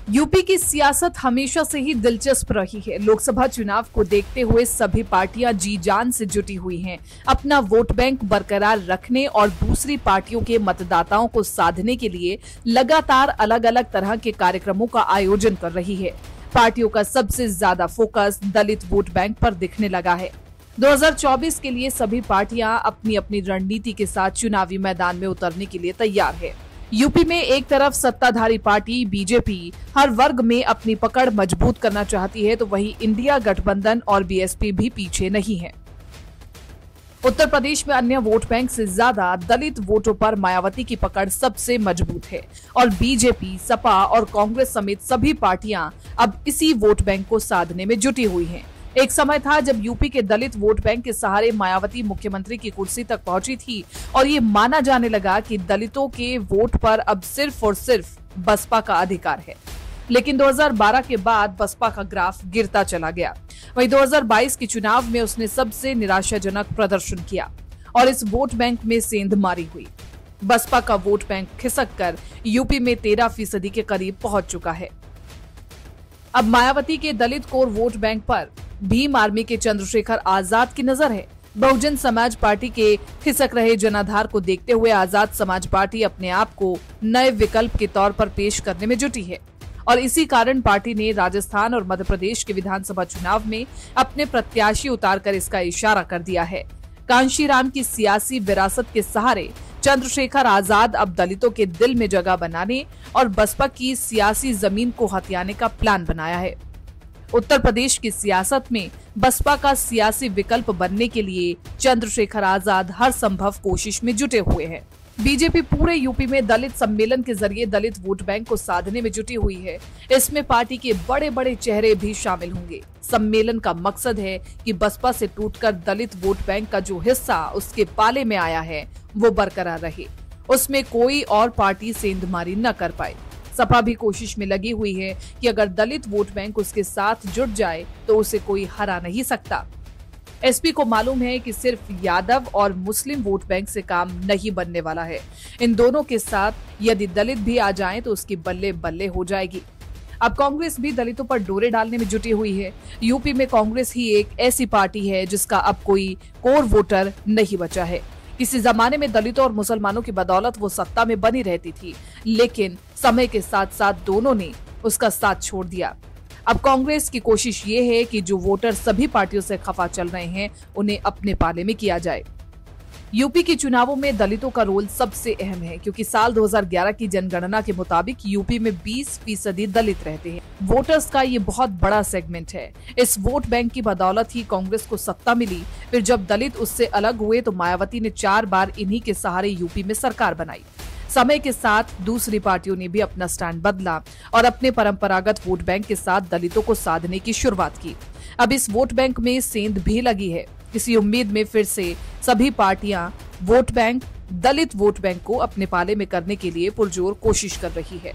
UP की सियासत हमेशा से ही दिलचस्प रही है। लोकसभा चुनाव को देखते हुए सभी पार्टियां जी जान से जुटी हुई हैं, अपना वोट बैंक बरकरार रखने और दूसरी पार्टियों के मतदाताओं को साधने के लिए लगातार अलग अलग तरह के कार्यक्रमों का आयोजन कर रही है। पार्टियों का सबसे ज्यादा फोकस दलित वोट बैंक पर दिखने लगा है। 2024 के लिए सभी पार्टियां अपनी अपनी रणनीति के साथ चुनावी मैदान में उतरने के लिए तैयार है। यूपी में एक तरफ सत्ताधारी पार्टी बीजेपी हर वर्ग में अपनी पकड़ मजबूत करना चाहती है, तो वहीं इंडिया गठबंधन और बीएसपी भी पीछे नहीं है। उत्तर प्रदेश में अन्य वोट बैंक से ज्यादा दलित वोटों पर मायावती की पकड़ सबसे मजबूत है और बीजेपी, सपा और कांग्रेस समेत सभी पार्टियां अब इसी वोट बैंक को साधने में जुटी हुई हैं। एक समय था जब यूपी के दलित वोट बैंक के सहारे मायावती मुख्यमंत्री की कुर्सी तक पहुंची थी और ये माना जाने लगा कि दलितों के वोट पर अब सिर्फ और सिर्फ बसपा का अधिकार है। लेकिन 2012 के बाद बसपा का ग्राफ गिरता चला गया। वहीं 2022 के चुनाव में उसने सबसे निराशाजनक प्रदर्शन किया और इस वोट बैंक में सेंधमारी हुई। बसपा का वोट बैंक खिसक कर यूपी में 13% के करीब पहुंच चुका है। अब मायावती के दलित कोर वोट बैंक पर भीम आर्मी के चंद्रशेखर आजाद की नजर है। बहुजन समाज पार्टी के खिसक रहे जनाधार को देखते हुए आजाद समाज पार्टी अपने आप को नए विकल्प के तौर पर पेश करने में जुटी है और इसी कारण पार्टी ने राजस्थान और मध्य प्रदेश के विधानसभा चुनाव में अपने प्रत्याशी उतारकर इसका इशारा कर दिया है। कांशीराम की सियासी विरासत के सहारे चंद्रशेखर आजाद अब दलितों के दिल में जगह बनाने और बसपा की सियासी जमीन को हथियाने का प्लान बनाया है। उत्तर प्रदेश की सियासत में बसपा का सियासी विकल्प बनने के लिए चंद्रशेखर आजाद हर संभव कोशिश में जुटे हुए हैं। बीजेपी पूरे यूपी में दलित सम्मेलन के जरिए दलित वोट बैंक को साधने में जुटी हुई है। इसमें पार्टी के बड़े बड़े चेहरे भी शामिल होंगे। सम्मेलन का मकसद है कि बसपा से टूटकर दलित वोट बैंक का जो हिस्सा उसके पाले में आया है वो बरकरार रहे, उसमें कोई और पार्टी सेंधमारी न कर पाए। सपा भी कोशिश में लगी हुई है कि अगर दलित वोट बैंक उसके साथ जुट जाए तो उसे कोई हरा नहीं सकता। एसपी को मालूम है कि सिर्फ यादव और मुस्लिम वोट बैंक से काम नहीं बनने वाला है। इन दोनों के साथ यदि दलित भी आ जाएं तो उसकी बल्ले बल्ले हो जाएगी। अब कांग्रेस भी दलितों पर डोरे डालने में जुटी हुई है। यूपी में कांग्रेस ही एक ऐसी पार्टी है जिसका अब कोई कोर वोटर नहीं बचा है। किसी जमाने में दलितों और मुसलमानों की बदौलत वो सत्ता में बनी रहती थी, लेकिन समय के साथ साथ दोनों ने उसका साथ छोड़ दिया। अब कांग्रेस की कोशिश ये है कि जो वोटर सभी पार्टियों से खफा चल रहे हैं उन्हें अपने पाले में किया जाए। यूपी के चुनावों में दलितों का रोल सबसे अहम है, क्योंकि साल 2011 की जनगणना के मुताबिक यूपी में 20% दलित रहते हैं। वोटर्स का ये बहुत बड़ा सेगमेंट है। इस वोट बैंक की बदौलत ही कांग्रेस को सत्ता मिली। फिर जब दलित उससे अलग हुए तो मायावती ने 4 बार इन्हीं के सहारे यूपी में सरकार बनाई। समय के साथ दूसरी पार्टियों ने भी अपना स्टैंड बदला और अपने परंपरागत वोट बैंक के साथ दलितों को साधने की शुरुआत की। अब इस वोट बैंक में सेंध भी लगी है। इसी उम्मीद में फिर से सभी पार्टियां वोट बैंक, दलित वोट बैंक को अपने पाले में करने के लिए पुरजोर कोशिश कर रही है।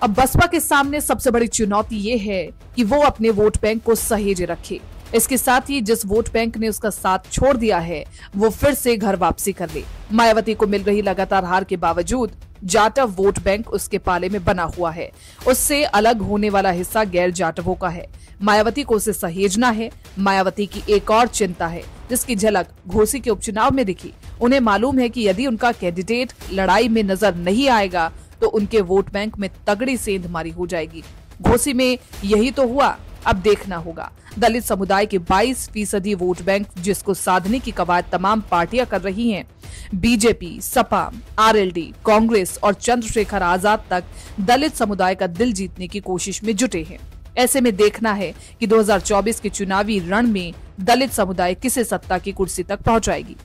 अब बसपा के सामने सबसे बड़ी चुनौती ये है कि वो अपने वोट बैंक को सहेजे रखे। इसके साथ ही जिस वोट बैंक ने उसका साथ छोड़ दिया है वो फिर से घर वापसी कर ले। मायावती को मिल रही लगातार हार के बावजूद जाटव वोट बैंक उसके पाले में बना हुआ है। उससे अलग होने वाला हिस्सा गैर जाटवों का है। मायावती को उसे सहेजना है। मायावती की एक और चिंता है जिसकी झलक घोसी के उपचुनाव में दिखी। उन्हें मालूम है कि यदि उनका कैंडिडेट लड़ाई में नजर नहीं आएगा तो उनके वोट बैंक में तगड़ी सेंधमारी हो जाएगी। घोसी में यही तो हुआ। अब देखना होगा। दलित समुदाय के 22% वोट बैंक जिसको साधने की कवायद तमाम पार्टियां कर रही हैं। बीजेपी, सपा, आरएलडी, कांग्रेस और चंद्रशेखर आजाद तक दलित समुदाय का दिल जीतने की कोशिश में जुटे हैं। ऐसे में देखना है कि 2024 के चुनावी रण में दलित समुदाय किसे सत्ता की कुर्सी तक पहुंचाएगी।